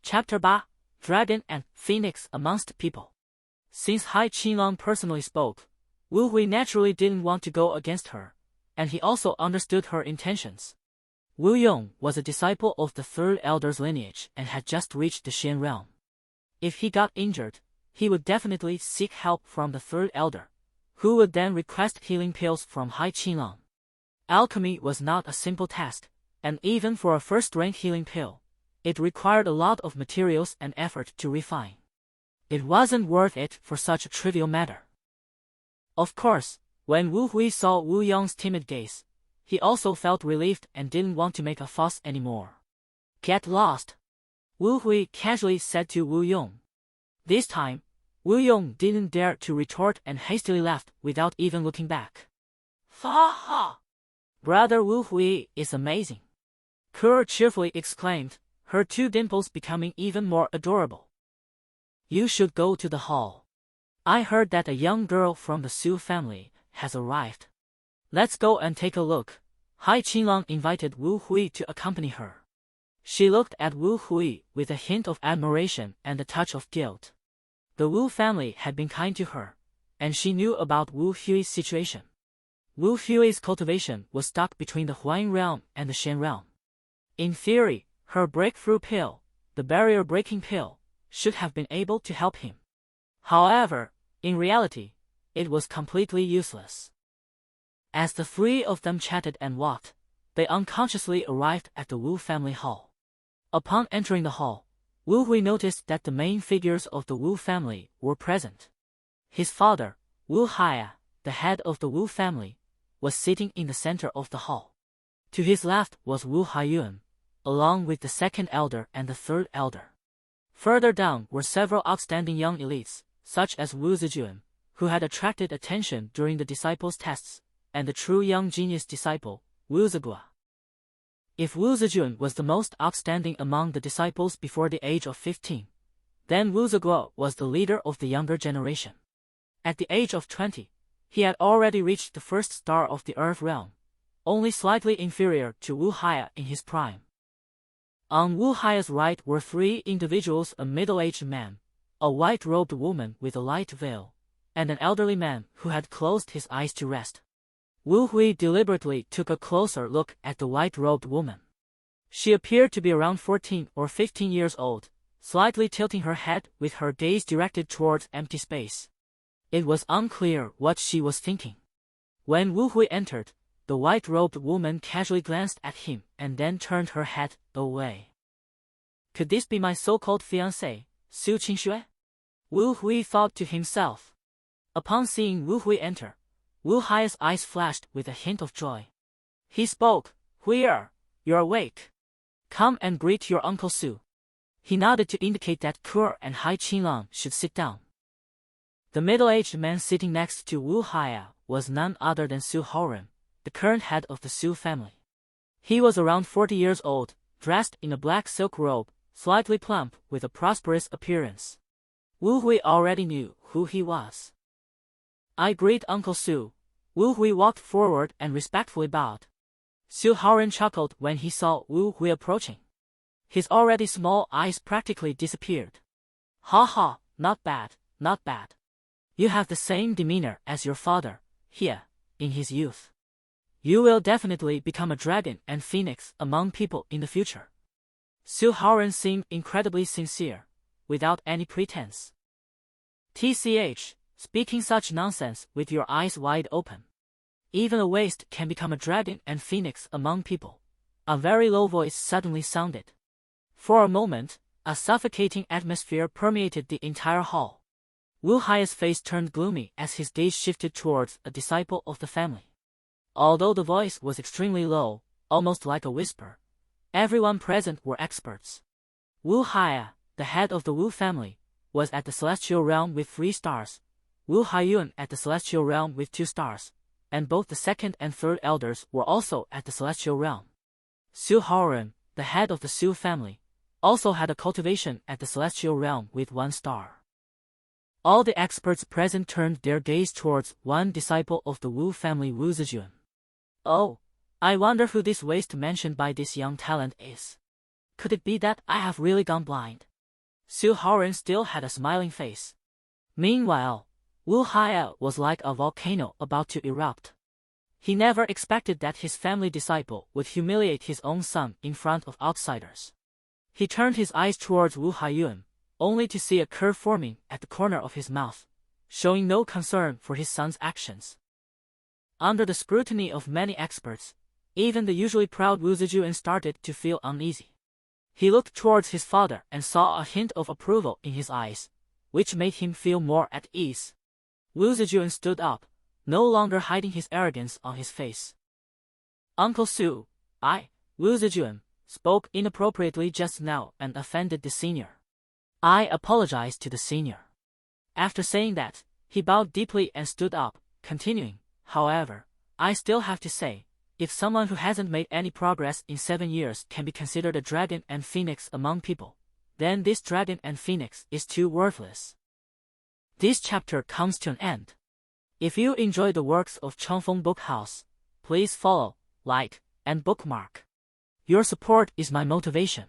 Chapter 8 Dragon and Phoenix Amongst People. Since Hai Qinglong personally spoke, Wu Hui naturally didn't want to go against her, and he also understood her intentions. Wu Yong was a disciple of the third elder's lineage and had just reached the Xian realm. If he got injured, he would definitely seek help from the third elder, who would then request healing pills from Hai Qinglong. Alchemy was not a simple task, and even for a first-rank healing pill, it required a lot of materials and effort to refine. It wasn't worth it for such a trivial matter. Of course, when Wu Hui saw Wu Yong's timid gaze, he also felt relieved and didn't want to make a fuss anymore. "Get lost," Wu Hui casually said to Wu Yong. This time, Wu Yong didn't dare to retort and hastily left without even looking back. "Ha ha! Brother Wu Hui is amazing," Ke cheerfully exclaimed, her two dimples becoming even more adorable. "You should go to the hall. I heard that a young girl from the Su family has arrived. Let's go and take a look." Hai Qinglong invited Wu Hui to accompany her. She looked at Wu Hui with a hint of admiration and a touch of guilt. The Wu family had been kind to her, and she knew about Wu Hui's situation. Wu Hui's cultivation was stuck between the Huang realm and the Xian realm. In theory, her breakthrough pill, the barrier-breaking pill, should have been able to help him. However, in reality, it was completely useless. As the three of them chatted and walked, they unconsciously arrived at the Wu family hall. Upon entering the hall, Wu Hui noticed that the main figures of the Wu family were present. His father, Wu Haiya, the head of the Wu family, was sitting in the center of the hall. To his left was Wu Haiyuan, along with the second elder and the third elder. Further down were several outstanding young elites, such as Wu Zijuan, who had attracted attention during the disciples' tests, and the true young genius disciple, Wu Zigua. If Wu Zijuan was the most outstanding among the disciples before the age of 15, then Wu Zigua was the leader of the younger generation. At the age of 20, he had already reached the first star of the Earth realm, only slightly inferior to Wu Haiya in his prime. On Wu Haiya's right were three individuals: a middle-aged man, a white-robed woman with a light veil, and an elderly man who had closed his eyes to rest. Wu Hui deliberately took a closer look at the white-robed woman. She appeared to be around 14 or 15 years old, slightly tilting her head with her gaze directed towards empty space. It was unclear what she was thinking. When Wu Hui entered, the white-robed woman casually glanced at him and then turned her head away. "Could this be my so-called fiancé, Su Qingxue?" Wu Hui thought to himself. Upon seeing Wu Hui enter, Wu Hai's eyes flashed with a hint of joy. He spoke, "Huier, you're awake. Come and greet your Uncle Su." He nodded to indicate that Ke and Hai Qinglong should sit down. The middle-aged man sitting next to Wu Haiya was none other than Su Haoren, the current head of the Su family. He was around 40 years old, dressed in a black silk robe, slightly plump with a prosperous appearance. Wu Hui already knew who he was. "I greet Uncle Su." Wu Hui walked forward and respectfully bowed. Su Haoren chuckled when he saw Wu Hui approaching. His already small eyes practically disappeared. "Ha ha, not bad, not bad. You have the same demeanor as your father, Hie, in his youth. You will definitely become a dragon and phoenix among people in the future." Su Haoren seemed incredibly sincere, without any pretense. "TCH, speaking such nonsense with your eyes wide open. Even a waste can become a dragon and phoenix among people," a very low voice suddenly sounded. For a moment, a suffocating atmosphere permeated the entire hall. Wu Hai's face turned gloomy as his gaze shifted towards a disciple of the family. Although the voice was extremely low, almost like a whisper, everyone present were experts. Wu Haiya, the head of the Wu family, was at the celestial realm with 3 stars, Wu Haiyuan at the celestial realm with 2 stars, and both the second and third elders were also at the celestial realm. Su Haoren, the head of the Su family, also had a cultivation at the celestial realm with 1 star. All the experts present turned their gaze towards one disciple of the Wu family, Wu Zijuan. "Oh, I wonder who this waste mentioned by this young talent is. Could it be that I have really gone blind?" Su Haoren still had a smiling face. Meanwhile, Wu Haia was like a volcano about to erupt. He never expected that his family disciple would humiliate his own son in front of outsiders. He turned his eyes towards Wu Haiyuan, only to see a curve forming at the corner of his mouth, showing no concern for his son's actions. Under the scrutiny of many experts, even the usually proud Wu Zijuan started to feel uneasy. He looked towards his father and saw a hint of approval in his eyes, which made him feel more at ease. Wu Zijuan stood up, no longer hiding his arrogance on his face. Uncle Su, Wu Zijuan, spoke inappropriately just now and offended the senior. I apologize to the senior. After saying that, he bowed deeply and stood up, continuing, however, I still have to say, if someone who hasn't made any progress in 7 years can be considered a dragon and phoenix among people, then this dragon and phoenix is too worthless. This chapter comes to an end. If you enjoy the works of Changfeng Book House, please follow, like, and bookmark. Your support is my motivation.